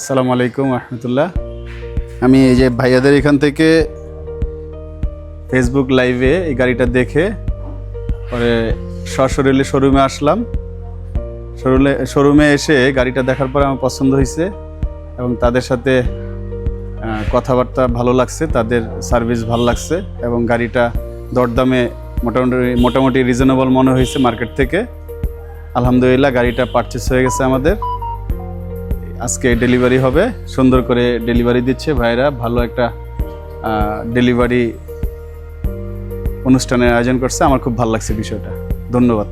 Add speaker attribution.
Speaker 1: আসসালামু আলাইকুম রহমতুল্লাহ। আমি এই যে ভাইয়াদের এখান থেকে ফেসবুক লাইভে এই গাড়িটা দেখে পরে সশরীরে শোরুমে আসলাম। শোরুমে এসে গাড়িটা দেখার পরে আমার পছন্দ হয়েছে এবং তাদের সাথে কথাবার্তা ভালো লাগছে, তাদের সার্ভিস ভালো লাগছে এবং গাড়িটা দরদামে মোটামুটি রিজনেবল মনে হয়েছে মার্কেট থেকে। আলহামদুলিল্লাহ গাড়িটা পারচেস হয়ে গেছে আমাদের। আজকে ডেলিভারি হবে, সুন্দর করে ডেলিভারি দিচ্ছে ভাইরা, ভালো একটা ডেলিভারি অনুষ্ঠানের আয়োজন করছে। আমার খুব ভালো লাগছে বিষয়টা। ধন্যবাদ।